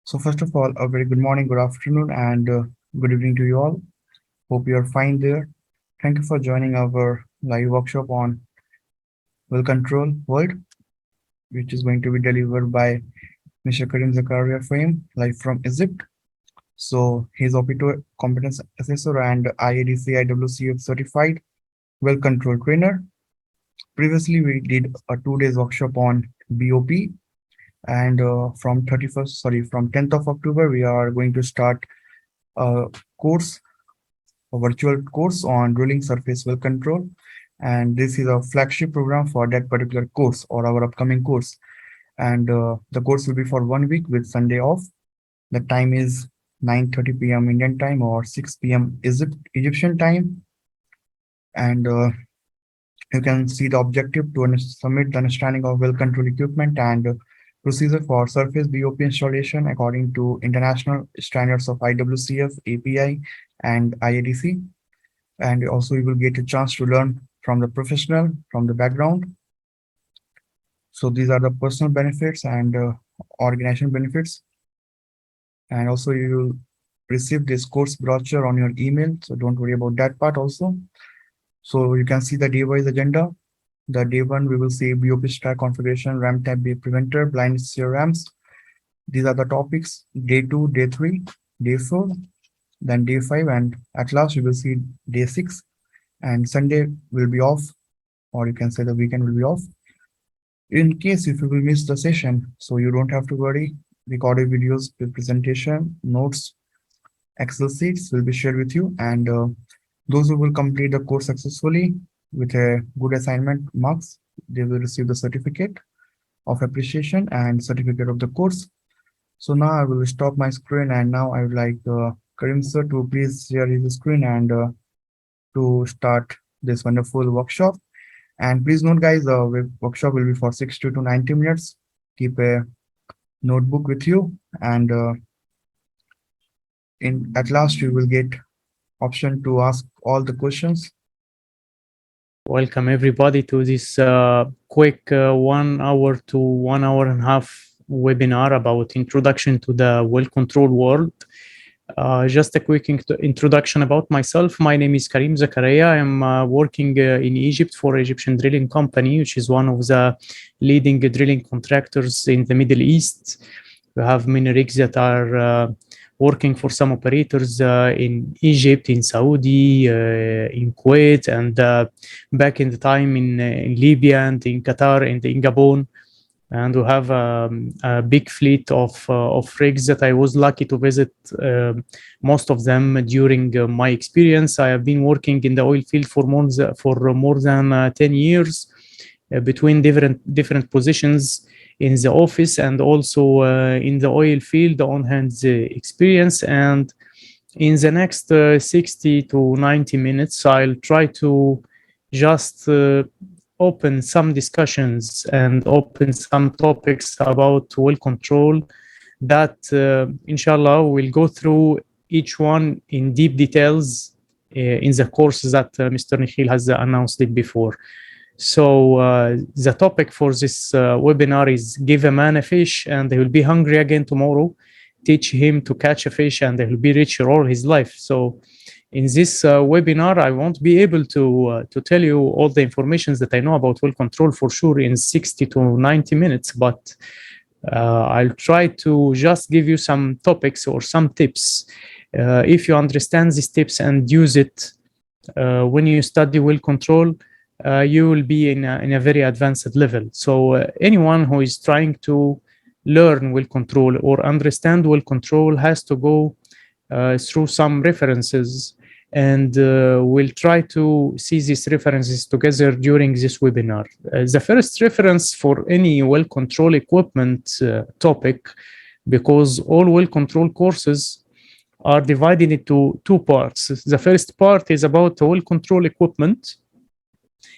So first of all, a very good morning, good afternoon, and good evening to you all. Hope you are fine there. Thank you for joining our live workshop on Well Control World, which is going to be delivered by Mr. Karim Zakaria Frame, live from Egypt. So he's OP2 Competence Assessor and IADC IWCF certified well control trainer. Previously, we did a 2 days workshop on BOP, and from 10th of October, we are going to start a course a virtual course on drilling surface well control. And this is a flagship program for that particular course or our upcoming course. And the course will be for 1 week with Sunday off. The time is 9:30 p.m. Indian time or 6 p.m. Egyptian time. And you can see the objective to submit the understanding of well control equipment and procedure for surface BOP installation according to international standards of IWCF, API, and IADC. And also you will get a chance to learn from the professional, from the background. So these are the personal benefits and organization benefits. And also you will receive this course brochure on your email. So don't worry about that part also. So you can see the day-wise agenda. The day one, we will see BOP stack configuration, RAM tap preventer, blind CRMs. These are the topics. Day two, day three, day four, then day five, and at last we will see day six. And Sunday will be off, or you can say the weekend will be off. In case if you will miss the session, so you don't have to worry. Recorded videos with presentation, notes, Excel sheets will be shared with you, and those who will complete the course successfully with a good assignment marks, they will receive the certificate of appreciation and certificate of the course. So now I will stop my screen, and now I would like Karim sir to please share his screen and to start this wonderful workshop. And please note, guys, the workshop will be for 60 to 90 minutes. Keep a notebook with you, and in at last you will get option to ask all the questions. Welcome everybody to this quick 1 hour to 1 hour and a half webinar about introduction to the well control world. Just a quick introduction about myself. My name is Karim Zakaria. I'm working in Egypt for Egyptian Drilling Company, which is one of the leading drilling contractors in the Middle East. We have many rigs that are working for some operators in Egypt, in Saudi, in Kuwait, and back in the time in Libya and in Qatar and in Gabon. And we have a big fleet of rigs that I was lucky to visit, most of them during my experience. I have been working in the oil field for more than 10 years, between different positions in the office and also in the oil field on hands experience. And in the next 60 to 90 minutes, I'll try to just open some discussions and open some topics about well control that inshallah we'll go through each one in deep details in the course that Mr. Nikhil has announced it before. So the topic for this webinar is give a man a fish and he will be hungry again tomorrow. Teach him to catch a fish and he will be richer all his life. So in this webinar, I won't be able to tell you all the information that I know about well control for sure in 60 to 90 minutes, but I'll try to just give you some topics or some tips. If you understand these tips and use it when you study well control, you will be in a very advanced level. So anyone who is trying to learn well control or understand well control has to go through some references, and we'll try to see these references together during this webinar. The first reference for any well control equipment topic, because all well control courses are divided into two parts. The first part is about well control equipment,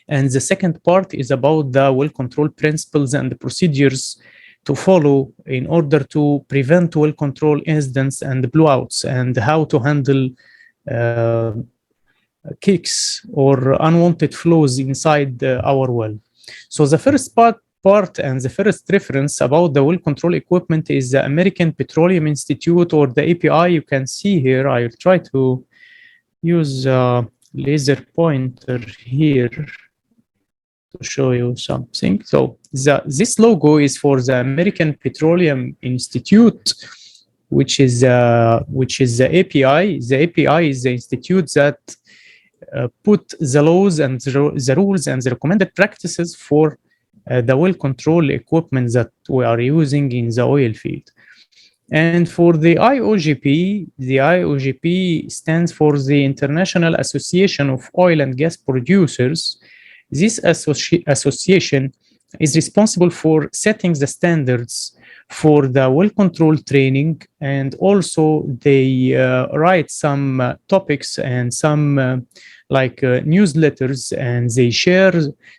and the second part is about the well control principles and the procedures to follow in order to prevent well control incidents and blowouts, and how to handle kicks or unwanted flows inside our well. So the first part part and the first reference about the well control equipment is the American Petroleum Institute, or the API. You can see here, I'll try to use a laser pointer here to show you something. So this logo is for the American Petroleum Institute, which is the API. The API is the institute that put the laws and the rules and the recommended practices for the well control equipment that we are using in the oil field. And for the IOGP stands for the International Association of Oil and Gas Producers. This association is responsible for setting the standards for the well control training, and also they write some topics and some newsletters, and they share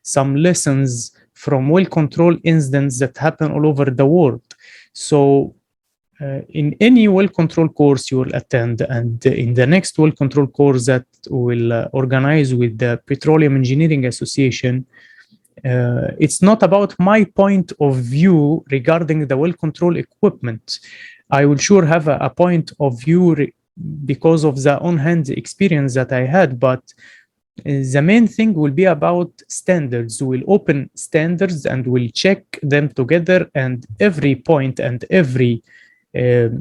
some lessons from well control incidents that happen all over the world. So in any well control course you will attend, and in the next well control course that will organize with the Petroleum Engineering Association, it's not about my point of view regarding the well control equipment. I will sure have a point of view because of the on-hand experience that I had, but the main thing will be about standards. We'll open standards and we'll check them together, and every point and every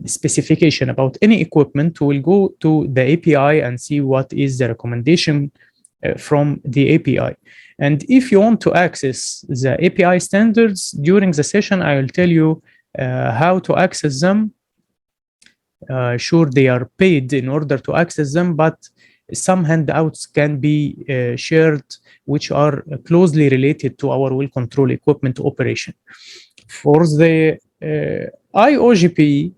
specification about any equipment will go to the API and see what is the recommendation from the API. And if you want to access the API standards during the session, I will tell you how to access them. Sure, they are paid in order to access them, but some handouts can be shared which are closely related to our well control equipment operation. For the IOGP,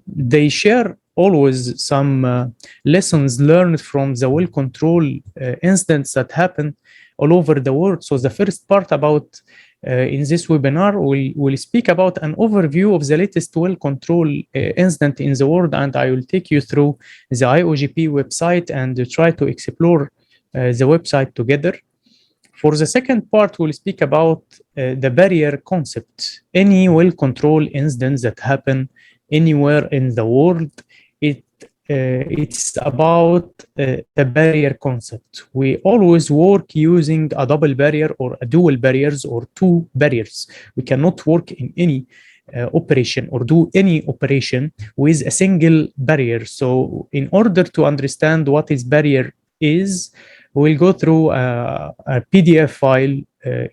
they share always some lessons learned from the well control incidents that happen all over the world. So the first part about in this webinar, we'll speak about an overview of the latest well control incident in the world, and I will take you through the IOGP website and try to explore the website together. For the second part, we'll speak about the barrier concept. Any well control incidents that happen anywhere in the world, it's about the barrier concept. We always work using a double barrier or a dual barriers or two barriers. We cannot work in any operation or do any operation with a single barrier. So in order to understand what is barrier is, we'll go through a PDF file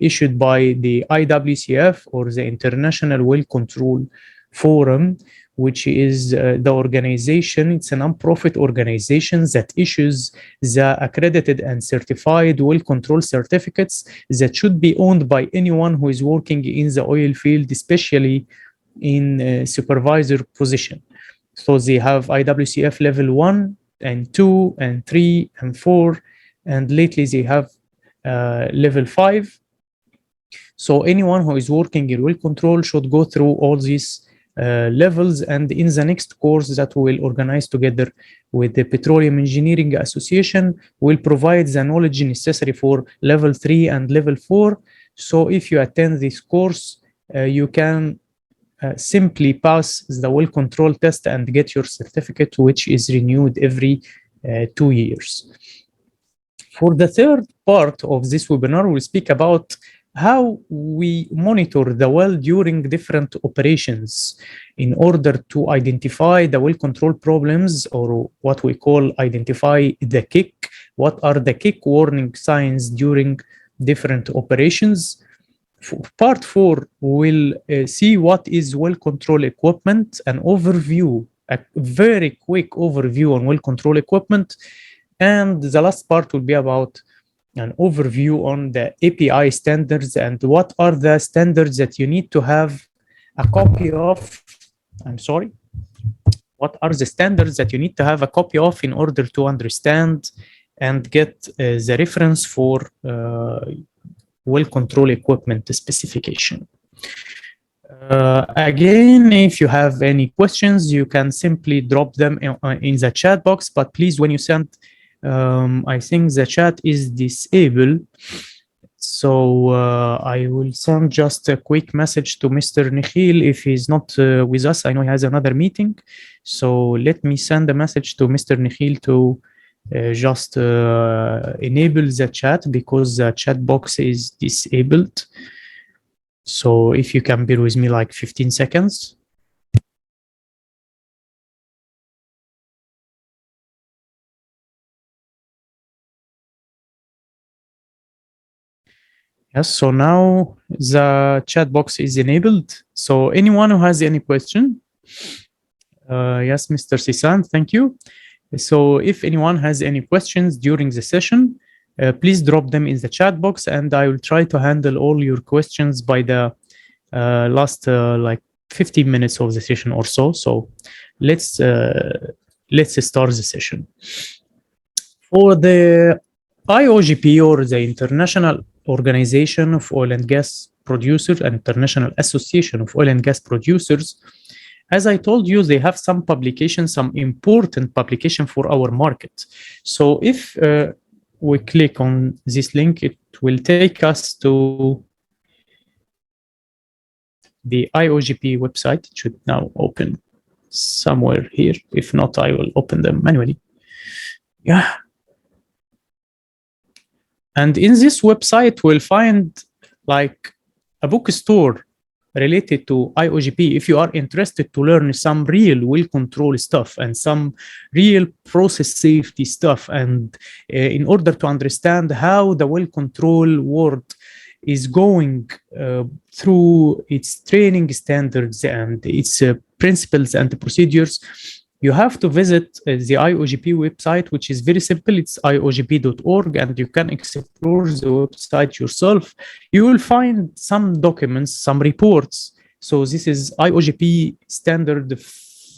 issued by the IWCF, or the International Well Control Forum, which is the organization. It's a non-profit organization that issues the accredited and certified well control certificates that should be owned by anyone who is working in the oil field, especially in a supervisor position. So they have IWCF level 1 and 2 and 3 and 4, and lately they have level 5. So anyone who is working in well control should go through all these levels, and in the next course that we will organize together with the Petroleum Engineering Association, will provide the knowledge necessary for level 3 and level 4. So if you attend this course, you can simply pass the well control test and get your certificate, which is renewed every 2 years. For the third part of this webinar, we'll speak about how we monitor the well during different operations in order to identify the well control problems, or what we call identify the kick. What are the kick warning signs during different operations? For part 4, we'll see what is well control equipment, an overview, a very quick overview on well control equipment. And the last part will be about an overview on the API standards and what are the standards that you need to have a copy of. What are the standards that you need to have a copy of in order to understand and get the reference for well control equipment specification. Again, if you have any questions, you can simply drop them in the chat box, but please, when you send, I think the chat is disabled. So I will send just a quick message to Mr. Nikhil if he's not with us. I know he has another meeting. So let me send a message to Mr. Nikhil to just enable the chat because the chat box is disabled. So if you can bear with me like 15 seconds. Yes, so now the chat box is enabled. So anyone who has any question? Yes, Mr. Sisan, thank you. So if anyone has any questions during the session, please drop them in the chat box and I will try to handle all your questions by the last like 15 minutes of the session or so. So let's start the session. For the IOGP, or the International Organization of Oil and Gas Producers and International Association of Oil and Gas Producers, as I told you, they have some publications, some important publication for our market. So if we click on this link, it will take us to the IOGP website. It should now open somewhere here. If not, I will open them manually. Yeah. And in this website, we'll find like a bookstore related to IOGP if you are interested to learn some real well control stuff and some real process safety stuff. And in order to understand how the well control world is going through its training standards and its principles and procedures, you have to visit the IOGP website, which is very simple. It's iogp.org, and you can explore the website yourself. You will find some documents, some reports. So this is IOGP standard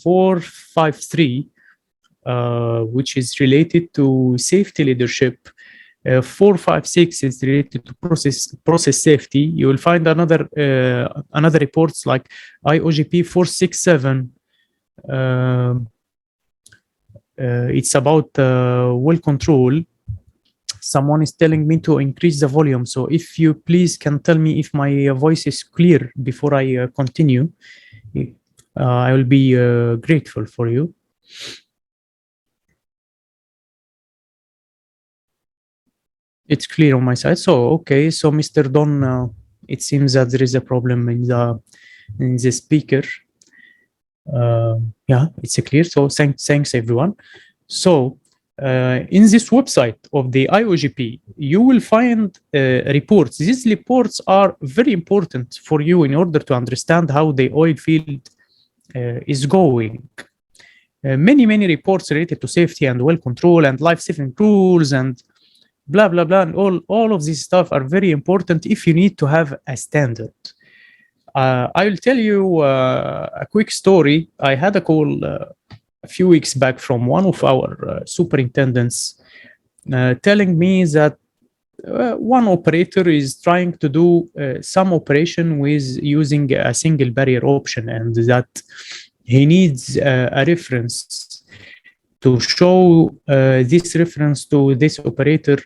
453, which is related to safety leadership. 456 is related to process safety. You will find another reports like IOGP 467. It's about well control. Someone is telling me to increase the volume. So if you please can tell me if my voice is clear before I continue, I will be grateful for you. It's clear on my side. So, okay. So Mr. Don, it seems that there is a problem in the speaker. Yeah, it's clear. So thanks everyone. So in this website of the IOGP, you will find reports. These reports are very important for you in order to understand how the oil field is going. Many reports related to safety and well control and life saving rules and blah blah blah, and all of this stuff are very important if you need to have a standard. I will tell you a quick story. I had a call a few weeks back from one of our superintendents telling me that one operator is trying to do some operation with using a single barrier option, and that he needs a reference to show this reference to this operator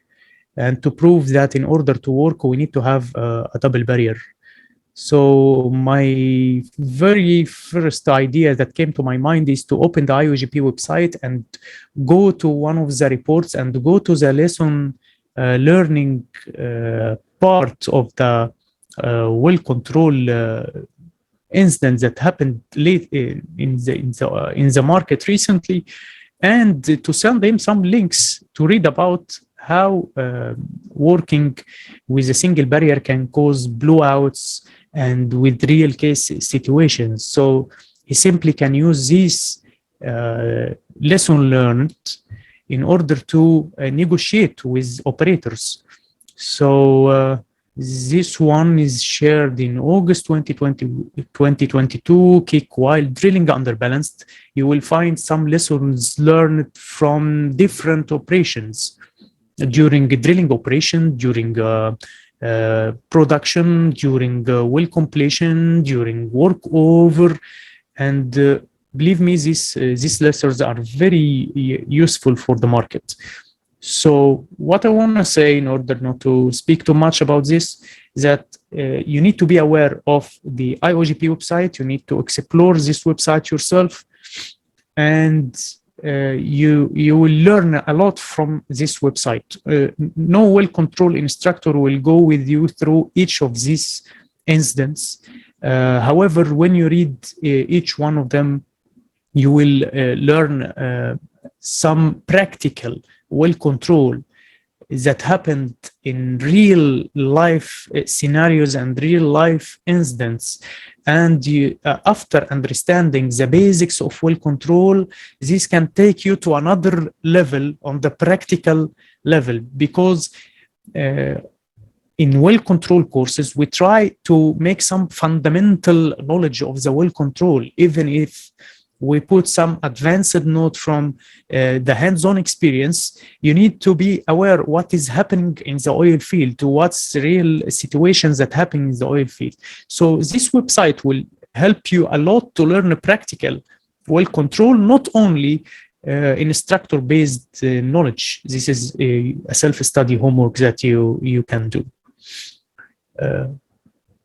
and to prove that in order to work, we need to have a double barrier. So my very first idea that came to my mind is to open the IOGP website and go to one of the reports and go to the lesson learning part of the well control incidents that happened late in the market recently, and to send them some links to read about how working with a single barrier can cause blowouts and with real case situations. So he simply can use this lesson learned in order to negotiate with operators. So this one is shared in August 2022, kick while drilling underbalanced. You will find some lessons learned from different operations during drilling operation, during production, during well completion, during workover, and believe me, these lessons are very useful for the market. So what I want to say, in order not to speak too much about this, is that you need to be aware of the IOGP website. You need to explore this website yourself, and you will learn a lot from this website. No well-controlled instructor will go with you through each of these incidents. However, when you read each one of them, you will learn some practical, well-controlled that happened in real life scenarios and real life incidents. And after understanding the basics of well control, this can take you to another level on the practical level, because in well control courses, we try to make some fundamental knowledge of the well control, even if we put some advanced note from the hands-on experience. You need to be aware what is happening in the oil field, to what's real situations that happen in the oil field. So this website will help you a lot to learn a practical well control, not only instructor-based knowledge. This is a self-study homework that you can do.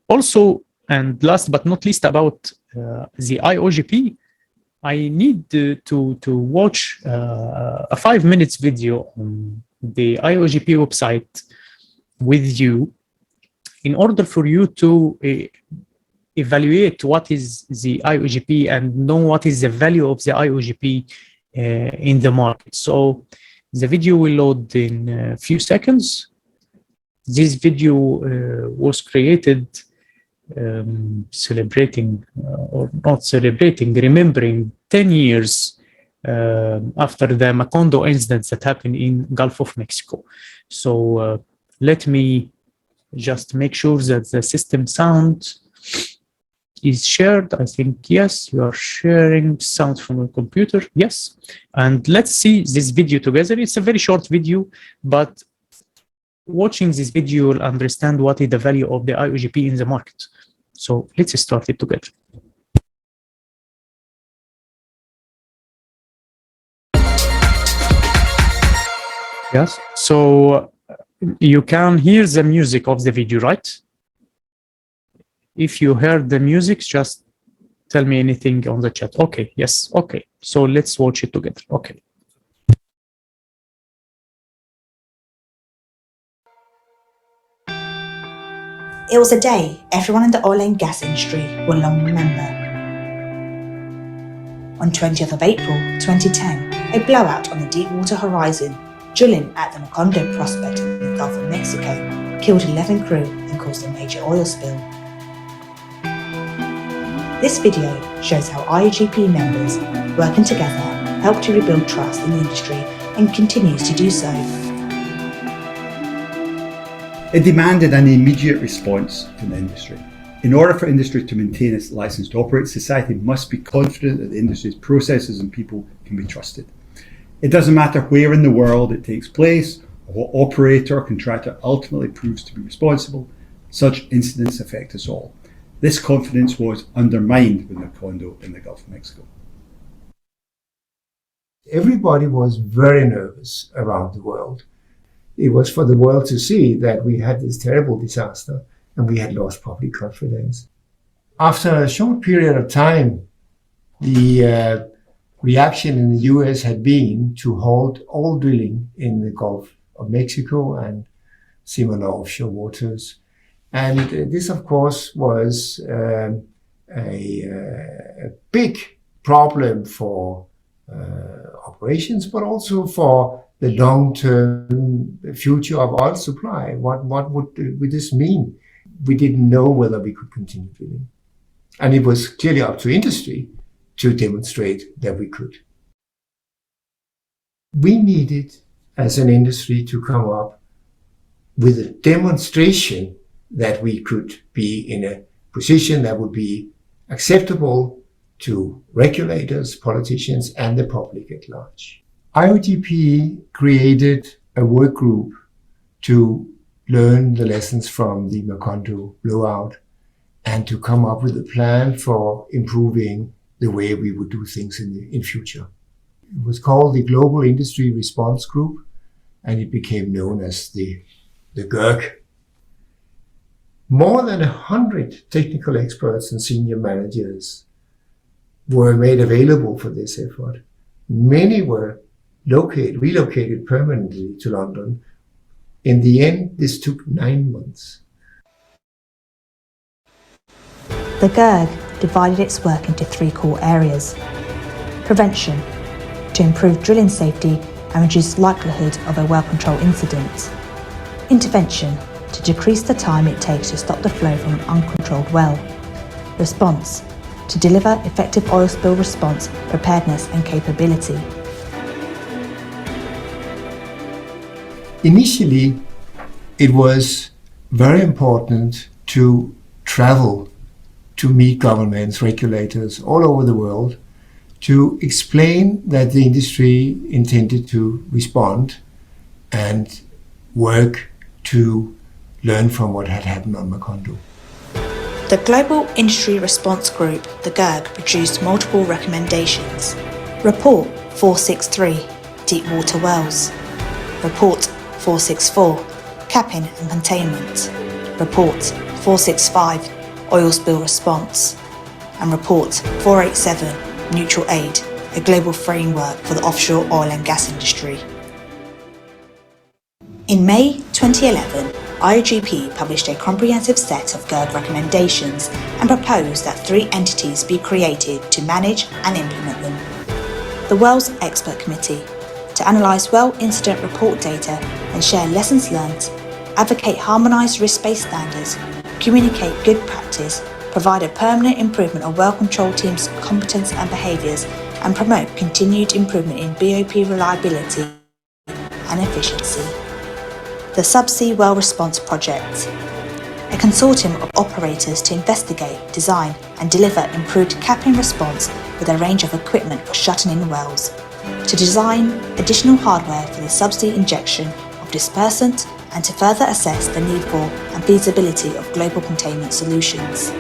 Also, and last but not least, about the IOGP, I need to watch a 5 minutes video on the IOGP website with you in order for you to evaluate what is the IOGP and know what is the value of the IOGP in the market. So the video will load in a few seconds. This video was created celebrating or not celebrating, remembering 10 years after the Macondo incidents that happened in Gulf of Mexico. So let me just make sure that the system sound is shared. I think yes, you are sharing sound from your computer. Yes. And let's see this video together. It's a very short video, but watching this video, you'll understand what is the value of the IOGP in the market. So let's start it together. Yes, so you can hear the music of the video, right? If you heard the music, just tell me anything on the chat. Okay, yes, okay. So let's watch it together. Okay. It was a day everyone in the oil and gas industry will long remember. On 20th of April 2010, a blowout on the Deepwater Horizon, drilling at the Macondo prospect in the Gulf of Mexico, killed 11 crew and caused a major oil spill. This video shows how IOGP members, working together, helped to rebuild trust in the industry and continues to do so. It demanded an immediate response from the industry. In order for industry to maintain its license to operate, society must be confident that the industry's processes and people can be trusted. It doesn't matter where in the world it takes place or what operator or contractor ultimately proves to be responsible, such incidents affect us all. This confidence was undermined with Macondo in the Gulf of Mexico. Everybody was very nervous around the world. It was for the world to see that we had this terrible disaster and we had lost public confidence. After a short period of time, the reaction in the US had been to halt all drilling in the Gulf of Mexico and similar offshore waters. And this, of course, was a big problem for operations, but also for the long-term future of oil supply. What would this mean? We didn't know whether we could continue drilling. And it was clearly up to industry to demonstrate that we could. We needed, as an industry, to come up with a demonstration that we could be in a position that would be acceptable to regulators, politicians, and the public at large. IOGP created a work group to learn the lessons from the Macondo blowout and to come up with a plan for improving the way we would do things in future. It was called the Global Industry Response Group, and it became known as the GERG. More than 100 technical experts and senior managers were made available for this effort. Many were relocated permanently to London. In the end, this took 9 months. The GERG divided its work into 3 core areas. Prevention, to improve drilling safety and reduce likelihood of a well control incident. Intervention, to decrease the time it takes to stop the flow from an uncontrolled well. Response, to deliver effective oil spill response, preparedness and capability. Initially, it was very important to travel to meet governments, regulators all over the world to explain that the industry intended to respond and work to learn from what had happened on Macondo. The Global Industry Response Group, the GERG, produced multiple recommendations. Report 463, Deep Water Wells. Report 464, Capping and Containment. Report 465, Oil Spill Response. And Report 487, Mutual Aid, a global framework for the offshore oil and gas industry. In May 2011, IOGP published a comprehensive set of GERG recommendations and proposed that 3 entities be created to manage and implement them. The Wells Expert Committee, to analyse well incident report data and share lessons learned, advocate harmonised risk-based standards, communicate good practice, provide a permanent improvement of well control teams' competence and behaviours, and promote continued improvement in BOP reliability and efficiency. The Subsea Well Response Project, a consortium of operators to investigate, design and deliver improved capping response with a range of equipment for shutting in wells, to design additional hardware for the subsea injection of dispersant and to further assess the need for and feasibility of global containment solutions.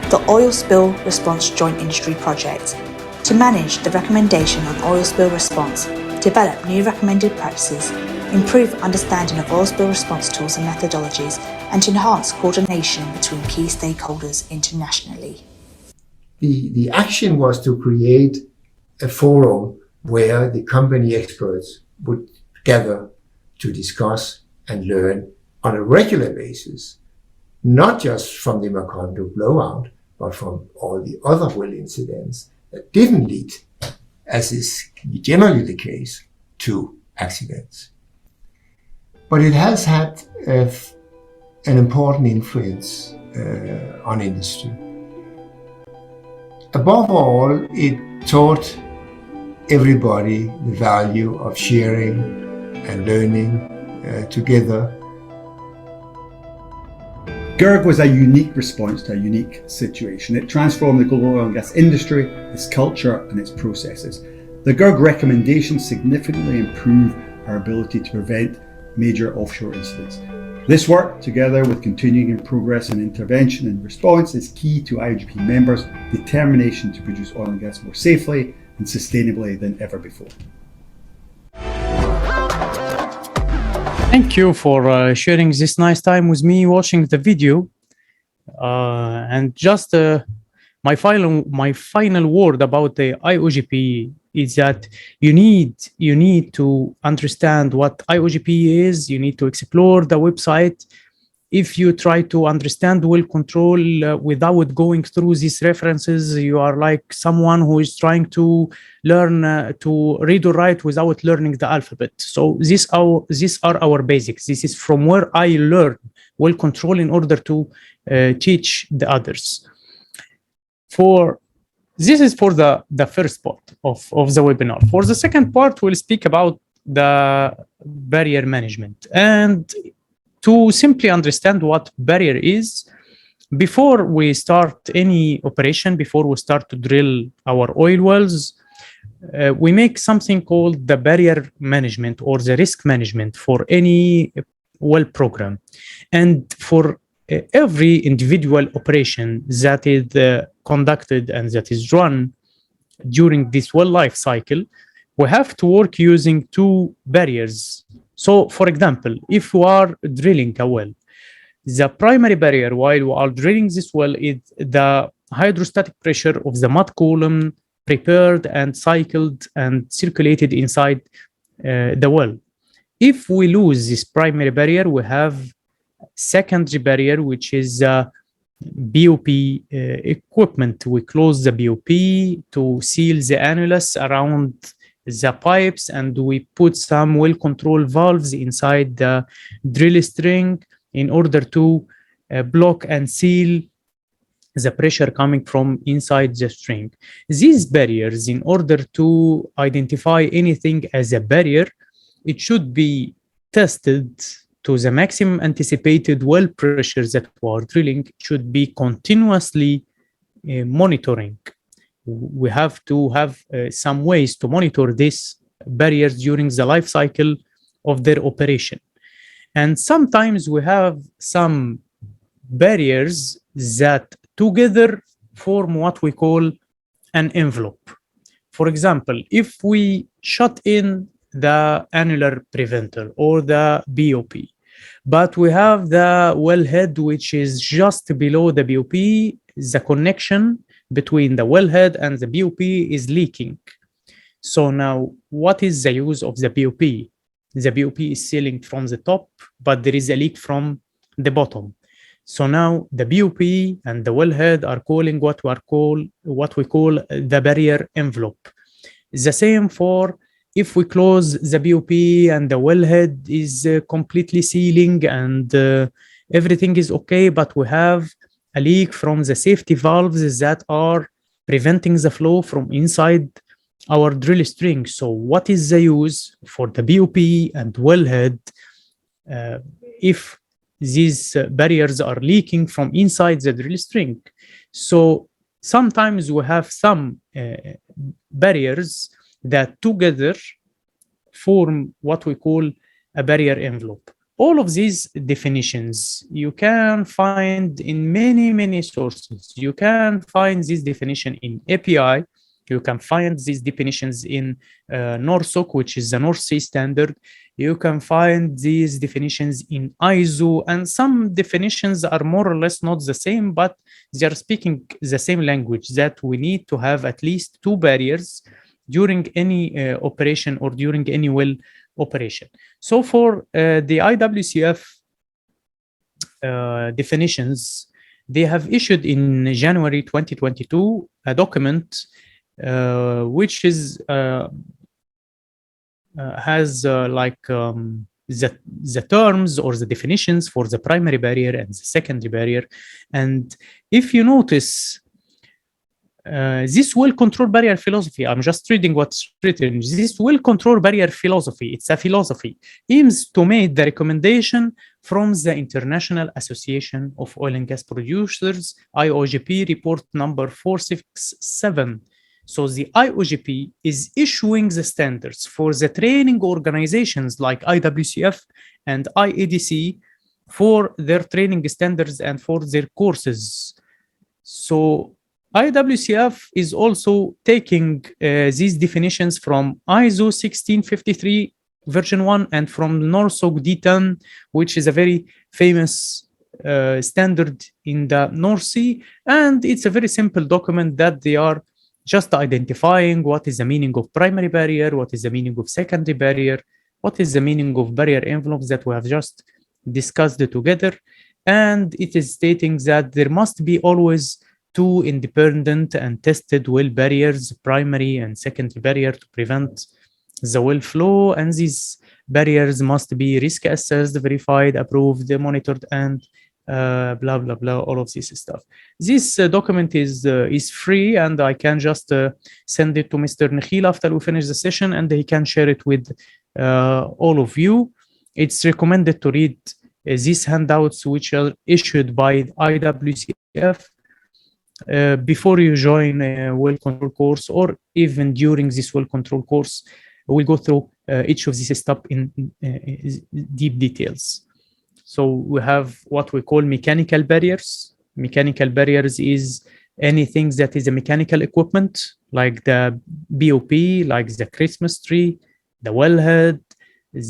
The Oil Spill Response Joint Industry Project, to manage the recommendation on oil spill response, develop new recommended practices, improve understanding of oil spill response tools and methodologies, and to enhance coordination between key stakeholders internationally. The action was to create a forum where the company experts would gather to discuss and learn on a regular basis, not just from the Macondo blowout, but from all the other well incidents that didn't lead, as is generally the case, to accidents. But it has had an important influence on industry. Above all, it taught everybody the value of sharing and learning together. GERG was a unique response to a unique situation. It transformed the global oil and gas industry, its culture and its processes. The GERG recommendations significantly improve our ability to prevent major offshore incidents. This work, together with continuing progress in intervention and response, is key to IOGP members' determination to produce oil and gas more safely and sustainably than ever before. Thank you for sharing this nice time with me watching the video. And just my final word about the IOGP is that you need to understand what IOGP is. You need to explore the website. If you try to understand well control without going through these references, you are like someone who is trying to learn to read or write without learning the alphabet. So these are our basics. This is from where I learn well control in order to teach the others. This is for the first part of the webinar. For the second part, we'll speak about the barrier management. And to simply understand what barrier is, before we start any operation, before we start to drill our oil wells, we make something called the barrier management or the risk management for any well program. And for every individual operation that is conducted and that is run during this well life cycle, we have to work using 2 barriers So, for example, if we are drilling a well, the primary barrier while we are drilling this well is the hydrostatic pressure of the mud column prepared and cycled and circulated inside the well. If we lose this primary barrier, we have secondary barrier, which is BOP equipment. We close the BOP to seal the annulus around the pipes, and we put some well control valves inside the drill string in order to block and seal the pressure coming from inside the string. These barriers, in order to identify anything as a barrier, it should be tested to the maximum anticipated well pressure that we are drilling. It should be continuously monitoring. We have to have some ways to monitor these barriers during the life cycle of their operation. And sometimes we have some barriers that together form what we call an envelope. For example, if we shut in the annular preventer or the BOP, but we have the wellhead which is just below the BOP, the connection between the wellhead and the BOP is leaking. So now, what is the use of the BOP? The BOP is sealing from the top, but there is a leak from the bottom. So now the BOP and the wellhead are calling what we call the barrier envelope. The same for if we close the BOP and the wellhead is completely sealing and everything is okay, but we have a leak from the safety valves that are preventing the flow from inside our drill string. So what is the use for the BOP and wellhead if these barriers are leaking from inside the drill string? So sometimes we have some barriers that together form what we call a barrier envelope. All of these definitions you can find in many sources. You can find this definition in API. You can find these definitions in NORSOC, which is the North Sea standard. You can find these definitions in ISO, and some definitions are more or less not the same, but they are speaking the same language, that we need to have at least two barriers during any operation or during any well operation. So for the IWCF definitions, they have issued in January 2022 a document which is has the terms or the definitions for the primary barrier and the secondary barrier. And if you notice, this well control barrier philosophy, I'm just reading what's written. This well control barrier philosophy, it's a philosophy, aims to make the recommendation from the International Association of Oil and Gas Producers, IOGP report number 467. So the IOGP is issuing the standards for the training organizations like IWCF and IADC for their training standards and for their courses. So IWCF is also taking these definitions from ISO 1653 version 1 and from NORSOC D10, which is a very famous standard in the North Sea. And it's a very simple document that they are just identifying what is the meaning of primary barrier, what is the meaning of secondary barrier, what is the meaning of barrier envelopes that we have just discussed together. And it is stating that there must be always two independent and tested well barriers, primary and secondary barrier, to prevent the well flow. And these barriers must be risk assessed, verified, approved, monitored, and blah blah blah, all of this stuff. This document is free, and I can just send it to Mr. Nikhil after we finish the session, and he can share it with all of you. It's recommended to read these handouts, which are issued by IWCF before you join a well control course, or even during this well control course. We'll go through each of these steps in deep details. So we have what we call mechanical barriers. Mechanical barriers is anything that is a mechanical equipment, like the BOP, like the Christmas tree, the wellhead,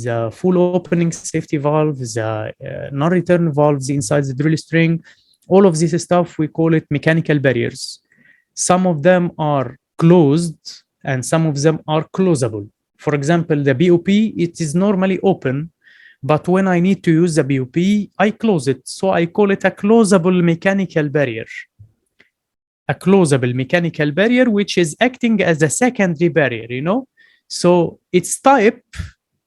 the full opening safety valve, the non-return valves inside the drill string. All of this stuff, we call it mechanical barriers. Some of them are closed and some of them are closable. For example, the BOP, it is normally open, but when I need to use the BOP, I close it. So I call it a closable mechanical barrier. A closable mechanical barrier, which is acting as a secondary barrier, you know? So its type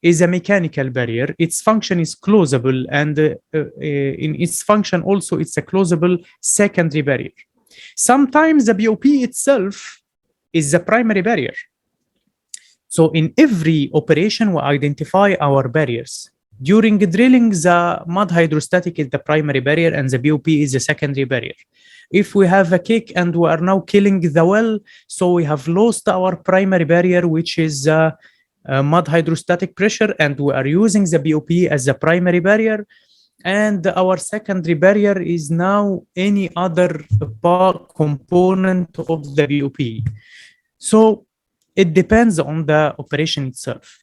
is a mechanical barrier. Its function is closable, and in its function also, it's a closable secondary barrier. Sometimes the BOP itself is the primary barrier. So in every operation, we identify our barriers. During drilling, the mud hydrostatic is the primary barrier and the BOP is the secondary barrier. If we have a kick and we are now killing the well, so we have lost our primary barrier, which is mud hydrostatic pressure, and we are using the BOP as the primary barrier. And our secondary barrier is now any other component of the BOP. So it depends on the operation itself.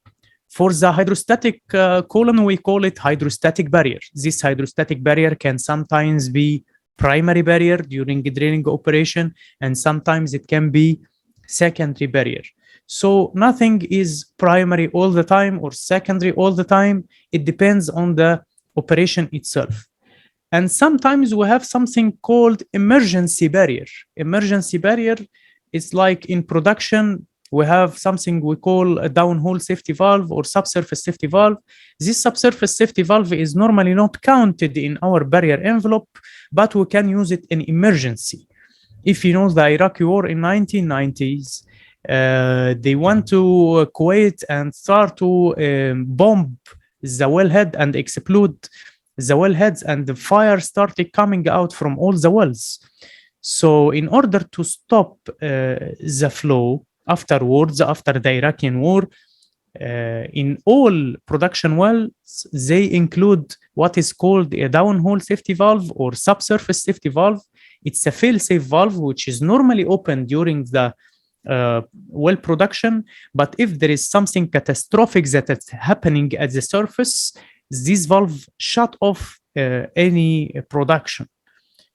For the hydrostatic column, we call it hydrostatic barrier. This hydrostatic barrier can sometimes be primary barrier during the drilling operation, and sometimes it can be secondary barrier. So nothing is primary all the time or secondary all the time. It depends on the operation itself. And sometimes we have something called emergency barrier. Emergency barrier is like in production, we have something we call a downhole safety valve or subsurface safety valve. This subsurface safety valve is normally not counted in our barrier envelope, but we can use it in emergency. If you know the Iraqi war in 1990s, they went to Kuwait and start to bomb the wellhead and explode the wellheads, and the fire started coming out from all the wells. So in order to stop the flow afterwards, after the Iraqi war, in all production wells, they include what is called a downhole safety valve or subsurface safety valve. It's a fail-safe valve, which is normally open during the well production, but if there is something catastrophic that is happening at the surface, this valve shut off any production.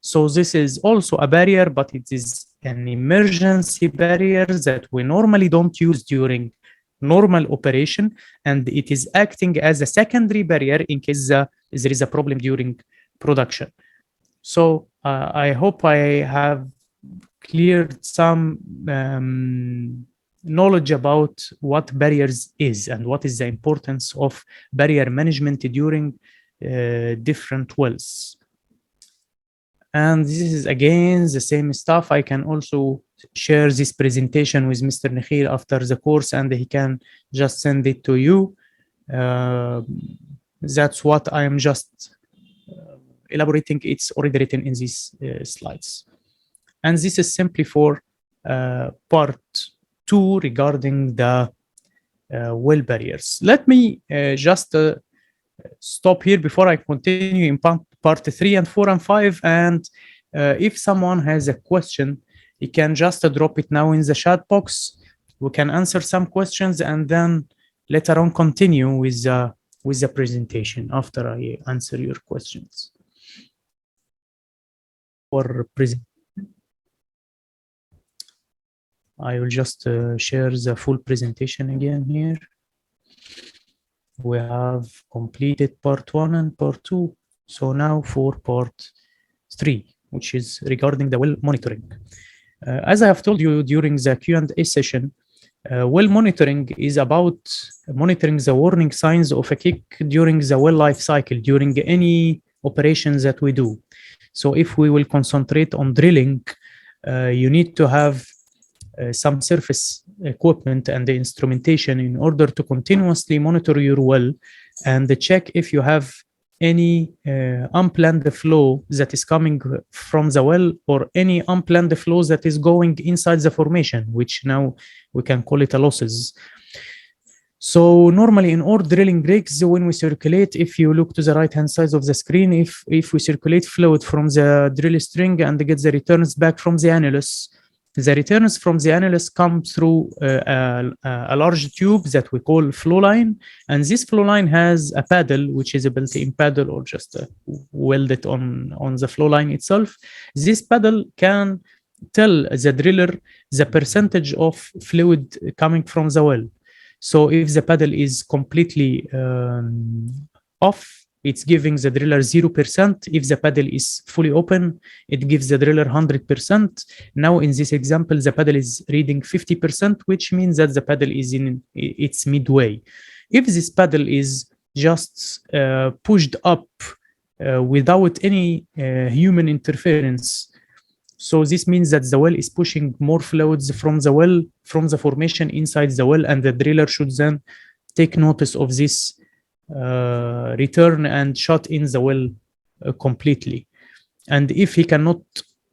So this is also a barrier, but it is an emergency barrier that we normally don't use during normal operation, and it is acting as a secondary barrier in case there is a problem during production. So I hope I have cleared some knowledge about what barriers is and what is the importance of barrier management during different wells. And this is again the same stuff. I can also share this presentation with Mr. Nikhil after the course, and he can just send it to you. That's what I am just elaborating. It's already written in these slides. And this is simply for part 2 regarding the well barriers. Let me just stop here before I continue in part 3 and 4 and 5. And if someone has a question, you can just drop it now in the chat box. We can answer some questions and then later on continue with the presentation after I answer your questions. For presentation, I will just share the full presentation again here. We have completed part 1 and part 2. So now for part 3, which is regarding the well monitoring. As I have told you during the Q&A session, well monitoring is about monitoring the warning signs of a kick during the well life cycle, during any operations that we do. So if we will concentrate on drilling, you need to have some surface equipment and the instrumentation in order to continuously monitor your well and check if you have any unplanned flow that is coming from the well or any unplanned flow that is going inside the formation, which now we can call it a losses. So normally in all drilling rigs, when we circulate, if you look to the right-hand side of the screen, if we circulate fluid from the drill string and get the returns back from the annulus, The returns from the annulus come through a large tube that we call flow line, and this flow line has a paddle, which is a built-in paddle or just welded on the flow line itself. This paddle can tell the driller the percentage of fluid coming from the well. So if the paddle is completely off, it's giving the driller 0%. If the paddle is fully open, it gives the driller 100%. Now in this example, the paddle is reading 50%, which means that the paddle is in its midway. If this paddle is just pushed up without any human interference, so this means that the well is pushing more fluids from the well, from the formation inside the well, and the driller should then take notice of this return and shut in the well completely. And if he cannot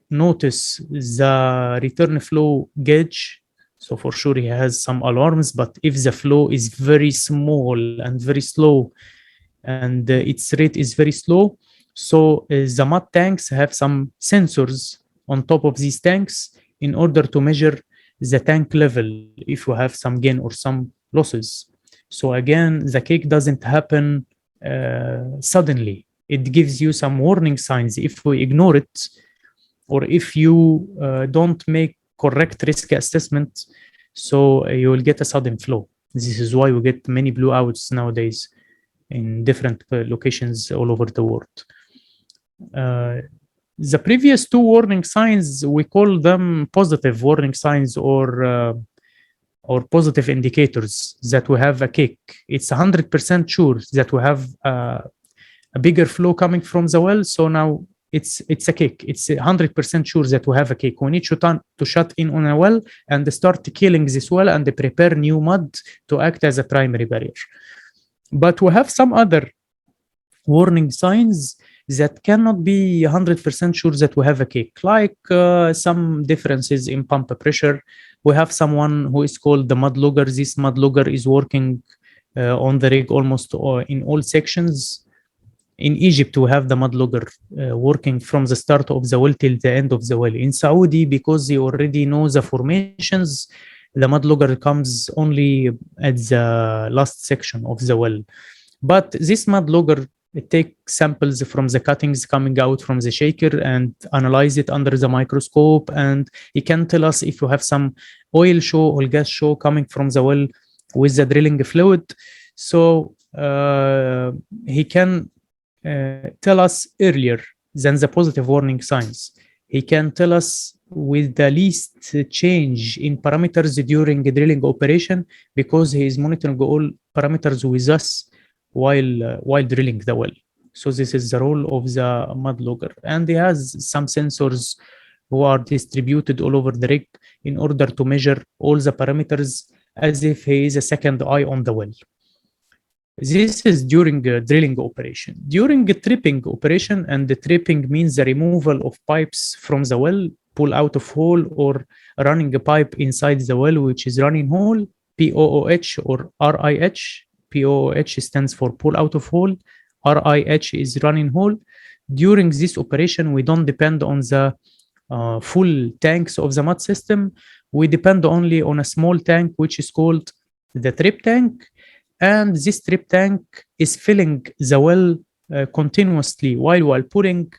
notice the return flow gauge, so for sure he has some alarms. But if the flow is very small and very slow, and its rate is very slow, so the mud tanks have some sensors on top of these tanks in order to measure the tank level if you have some gain or some losses. So again, the cake doesn't happen suddenly. It gives you some warning signs. If we ignore it, or if you don't make correct risk assessment, so you will get a sudden flow. This is why we get many blowouts nowadays in different locations all over the world. The previous two warning signs, we call them positive warning signs or positive indicators that we have a cake. It's 100% sure that we have a bigger flow coming from the well. So now it's a cake. It's 100% sure that we have a cake. We need to shut in on a well and start killing this well and prepare new mud to act as a primary barrier. But we have some other warning signs that cannot be 100% sure that we have a cake, like some differences in pump pressure. We have someone who is called the mud logger. This mud logger is working on the rig almost in all sections. In Egypt, we have the mud logger working from the start of the well till the end of the well. In Saudi, because they already know the formations, the mud logger comes only at the last section of the well. But this mud logger, it takes samples from the cuttings coming out from the shaker and analyze it under the microscope, and he can tell us if you have some oil show or gas show coming from the well with the drilling fluid. So he can tell us earlier than the positive warning signs. He can tell us with the least change in parameters during the drilling operation, because he is monitoring all parameters with us while drilling the well. So this is the role of the mud logger, and he has some sensors who are distributed all over the rig in order to measure all the parameters as if he is a second eye on the well. This is during drilling operation. During a tripping operation, and the tripping means the removal of pipes from the well, pull out of hole, or running a pipe inside the well, which is running hole, POOH or RIH. POH stands for pull out of hole. RIH is running hole. During this operation, we don't depend on the full tanks of the mud system. We depend only on a small tank, which is called the trip tank. And this trip tank is filling the well continuously while pulling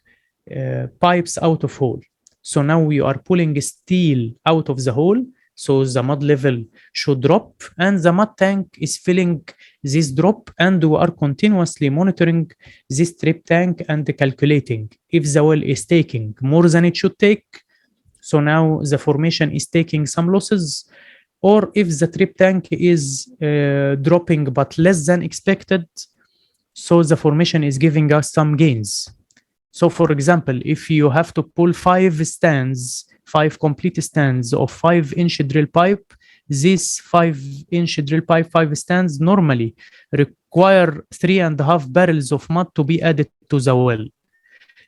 pipes out of hole. So now we are pulling steel out of the hole, so the mud level should drop, and the mud tank is filling this drop, and we are continuously monitoring this trip tank and calculating if the well is taking more than it should take. So now the formation is taking some losses, or if the trip tank is dropping but less than expected, so the formation is giving us some gains. So for example, if you have to pull 5 complete stands of 5-inch drill pipe, this 5-inch drill pipe 5 stands normally require 3.5 barrels of mud to be added to the well.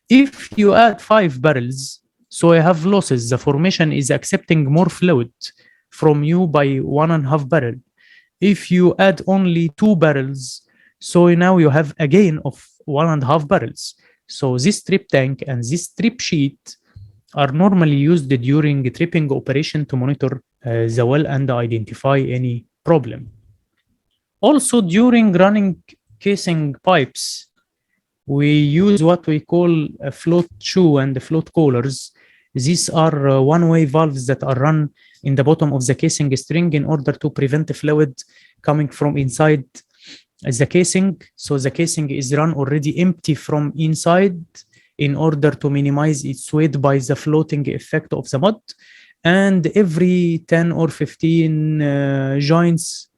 If you add 5 barrels, so you have losses. The formation is accepting more fluid from you by 1.5 barrel. If you add only 2 barrels, so now you have a gain of 1.5 barrels. So this strip tank and this strip sheet are normally used during tripping operation to monitor the well and identify any problem. Also, during running casing pipes, we use what we call a float shoe and float collars. These are one-way valves that are run in the bottom of the casing string in order to prevent the fluid coming from inside the casing. So the casing is run already empty from inside in order to minimize its weight by the floating effect of the mud. And every 10 or 15 joints,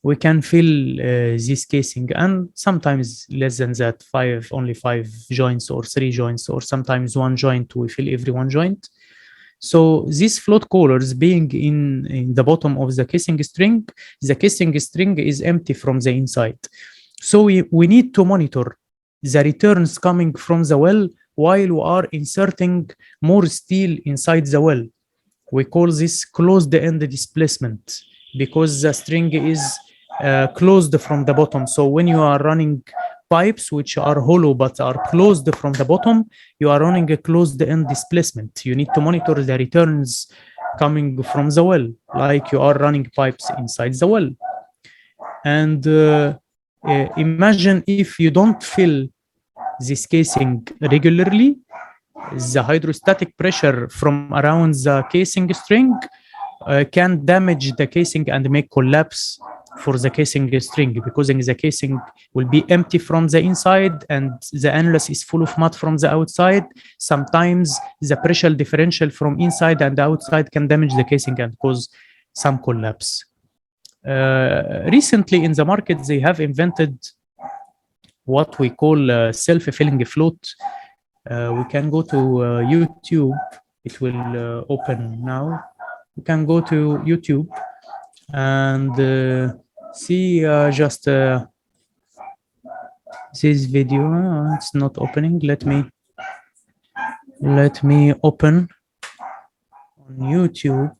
we can fill this casing, and sometimes less than that, only 5 joints or 3 joints, or sometimes 1 joint, we fill every 1 joint. So these float collars being in the bottom of the casing string is empty from the inside. So we need to monitor the returns coming from the well while we are inserting more steel inside the well. We call this closed-end displacement because the string is closed from the bottom. So when you are running pipes which are hollow but are closed from the bottom, you are running a closed-end displacement. You need to monitor the returns coming from the well, like you are running pipes inside the well. And imagine if you don't fill this casing regularly, the hydrostatic pressure from around the casing string can damage the casing and make collapse for the casing string, because the casing will be empty from the inside and the annulus is full of mud from the outside. Sometimes the pressure differential from inside and outside can damage the casing and cause some collapse. Recently in the market, they have invented what we call self-filling float. We can go to YouTube. It will open now. You can go to YouTube and see just this video. It's not opening. Let me open on YouTube.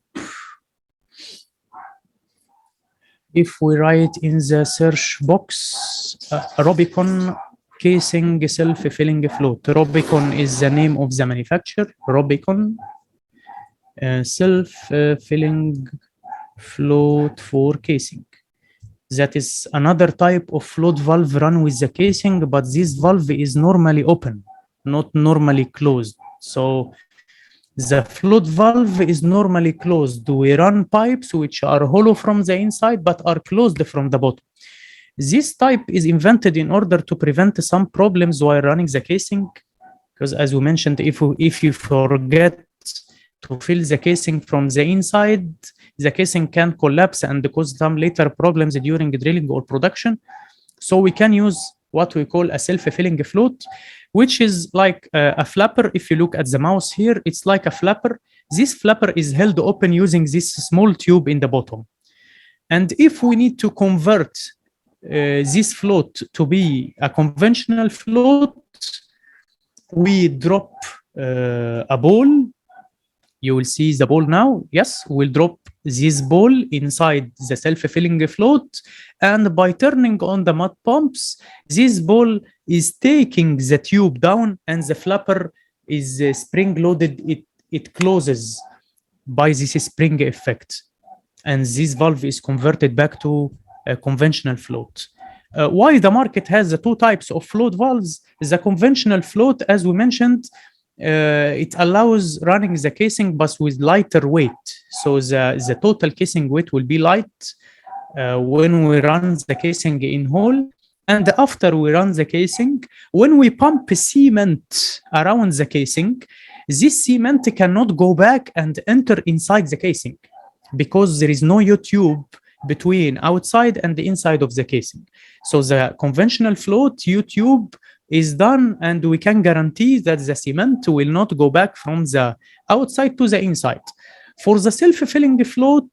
If we write in the search box Rubicon casing self-filling float. Rubicon is the name of the manufacturer. Rubicon self-filling float for casing. That is another type of float valve run with the casing, but this valve is normally open, not normally closed. So the float valve is normally closed. We run pipes which are hollow from the inside but are closed from the bottom. This type is invented in order to prevent some problems while running the casing, because as we mentioned, if you forget to fill the casing from the inside, the casing can collapse and cause some later problems during drilling or production. So we can use what we call a self-filling float, which is like a flapper. If you look at the mouse here, it's like a flapper. This flapper is held open using this small tube in the bottom. And if we need to convert this float to be a conventional float, we drop a ball. You will see the ball now. Yes, we'll drop this ball inside the self-filling float, and by turning on the mud pumps, this ball is taking the tube down and the flapper is spring-loaded. It closes by this spring effect, and this valve is converted back to a conventional float. Why the market has the 2 types of float valves? The conventional float, as we mentioned, it allows running the casing but with lighter weight. So the total casing weight will be light when we run the casing in hole. And after we run the casing, when we pump cement around the casing, this cement cannot go back and enter inside the casing because there is no U-tube between outside and the inside of the casing. So the conventional float U-tube is done, and we can guarantee that the cement will not go back from the outside to the inside. For the self-filling float,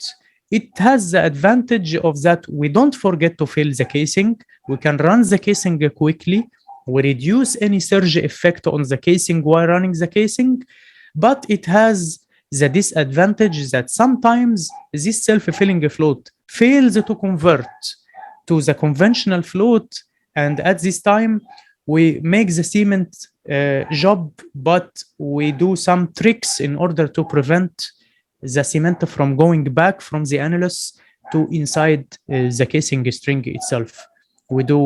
it has the advantage of that we don't forget to fill the casing. We can run the casing quickly. We reduce any surge effect on the casing while running the casing, but it has the disadvantage that sometimes this self-filling float fails to convert to the conventional float, and at this time we make the cement job, but we do some tricks in order to prevent the cement from going back from the annulus to inside the casing string itself. We do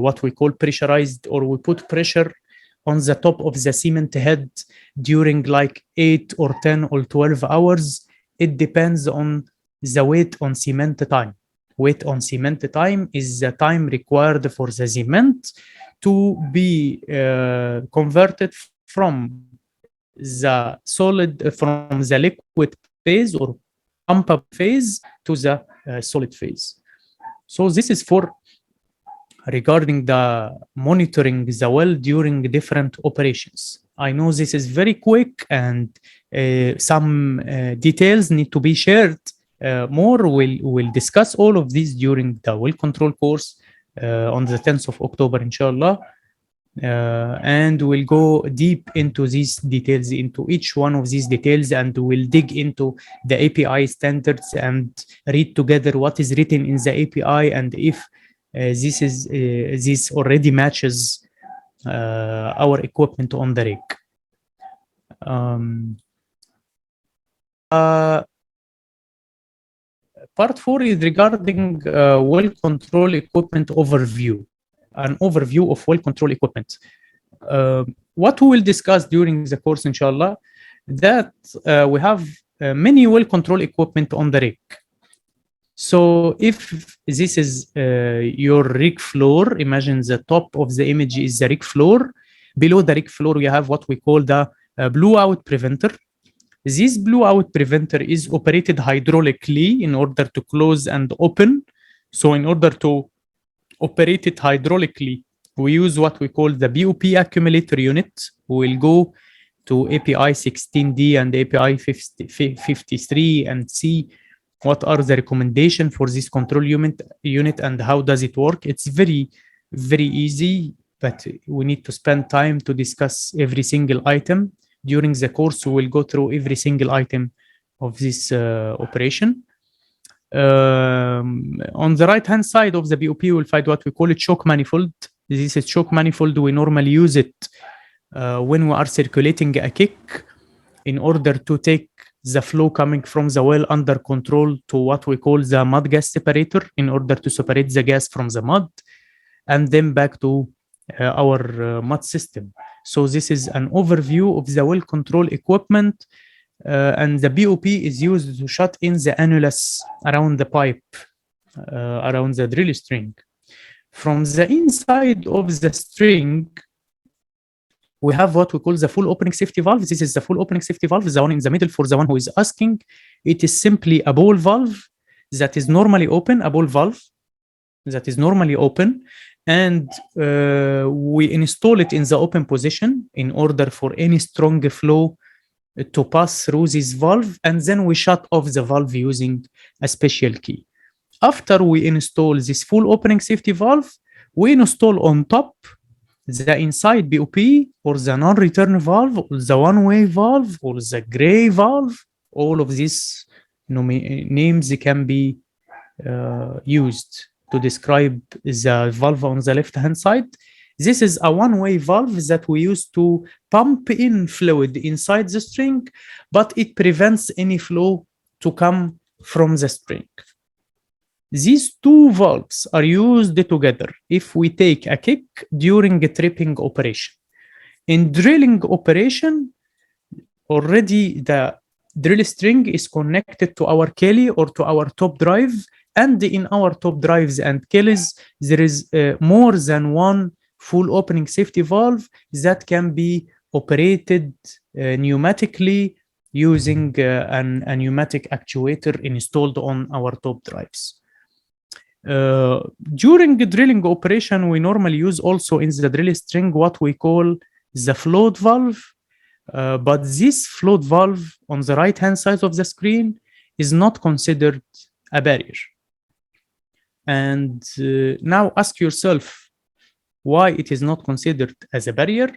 what we call pressurized, or we put pressure on the top of the cement head during like 8 or 10 or 12 hours. It depends on the weight on cement time. Weight on cement time is the time required for the cement to be converted from the solid, from the liquid phase or pump up phase to the solid phase. So this is for regarding the monitoring the well during different operations. I know this is very quick, and some details need to be shared more. We'll discuss all of these during the well control course on the 10th of October, inshallah. And we'll go deep into these details, into each one of these details, and we'll dig into the API standards and read together what is written in the API, and if this already matches our equipment on the rig. Part 4 is regarding well control equipment overview, an overview of well control equipment. What we will discuss during the course, inshallah, that we have many well control equipment on the rig. So if this is your rig floor, imagine the top of the image is the rig floor. Below the rig floor, we have what we call the blowout preventer. This blowout preventer is operated hydraulically in order to close and open. So in order to operate it hydraulically, we use what we call the BOP accumulator unit. We will go to API 16D and API 53 and see what are the recommendations for this control unit and how does it work. It's very, very easy, but we need to spend time to discuss every single item. During the course, we will go through every single item of this operation. On the right-hand side of the BOP, we'll find what we call a choke manifold. This is choke manifold. We normally use it when we are circulating a kick in order to take the flow coming from the well under control to what we call the mud gas separator in order to separate the gas from the mud, and then back to our mud system. So this is an overview of the well control equipment, and the BOP is used to shut in the annulus around the pipe, around the drill string. From the inside of the string, we have what we call the full opening safety valve. This is the full opening safety valve, the one in the middle for the one who is asking. It is simply a ball valve that is normally open, a ball valve that is normally open, and we install it in the open position in order for any strong flow to pass through this valve, and then we shut off the valve using a special key. After we install this full opening safety valve, we install on top the inside BOP or the non-return valve or the one-way valve or the gray valve. All of these names can be used to describe the valve on the left-hand side. This is a one-way valve that we use to pump in fluid inside the string, but it prevents any flow to come from the string. These two valves are used together if we take a kick during a tripping operation. In drilling operation, already the drill string is connected to our Kelly or to our top drive, and in our top drives and Kellys, there is more than one full opening safety valve that can be operated pneumatically using a pneumatic actuator installed on our top drives. During the drilling operation, we normally use also in the drill string what we call the float valve, but this float valve on the right-hand side of the screen is not considered a barrier. And now ask yourself why it is not considered as a barrier.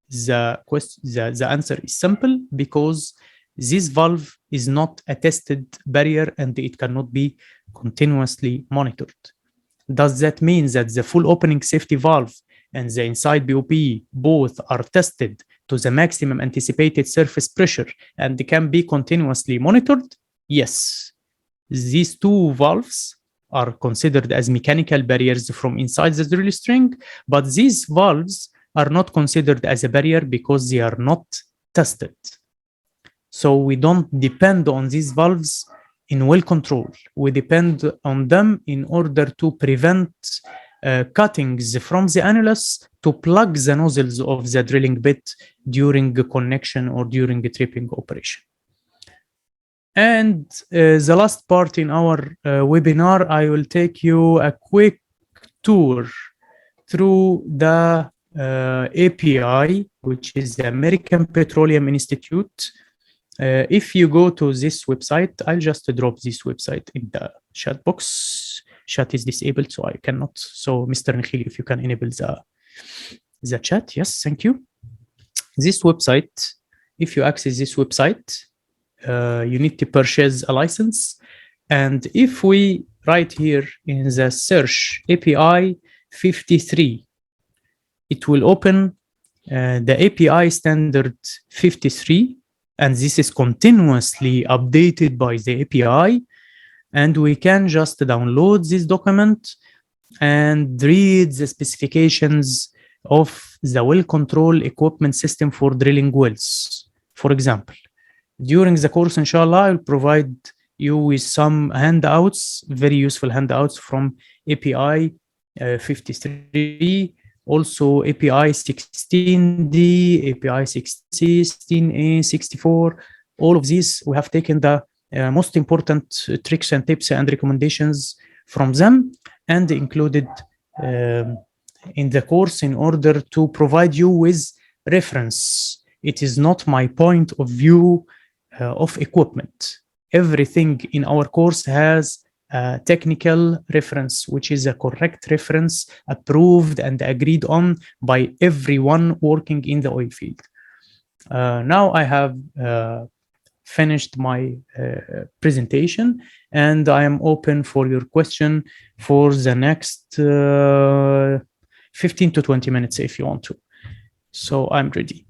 The answer is simple, because this valve is not a tested barrier and it cannot be continuously monitored. Does that mean that the full opening safety valve and the inside BOP both are tested to the maximum anticipated surface pressure and can be continuously monitored, yes, these two valves are considered as mechanical barriers from inside the drill string, but these valves are not considered as a barrier because they are not tested. So we don't depend on these valves in well control. We depend on them in order to prevent cuttings from the annulus to plug the nozzles of the drilling bit during the connection or during the tripping operation. And the last part in our webinar, I will take you a quick tour through the API, which is the American Petroleum Institute. If you go to this website, I'll just drop this website in the chat box. Chat is disabled, so I cannot. So, Mr. Nikhil, if you can enable the chat. Yes, thank you. This website, if you access this website, you need to purchase a license. And if we write here in the search API 53, it will open the API standard 53, and this is continuously updated by the API. And we can just download this document and read the specifications of the well control equipment system for drilling wells. For example, during the course, inshallah, I'll provide you with some handouts, very useful handouts from API 53, also API 16D, API 16A, 64. All of these, we have taken the most important tricks and tips and recommendations from them and included in the course in order to provide you with reference. It is not my point of view of equipment. Everything in our course has a technical reference, which is a correct reference approved and agreed on by everyone working in the oil field. Now I have finished my presentation and I am open for your question for the next 15 to 20 minutes if you want to. So I'm ready.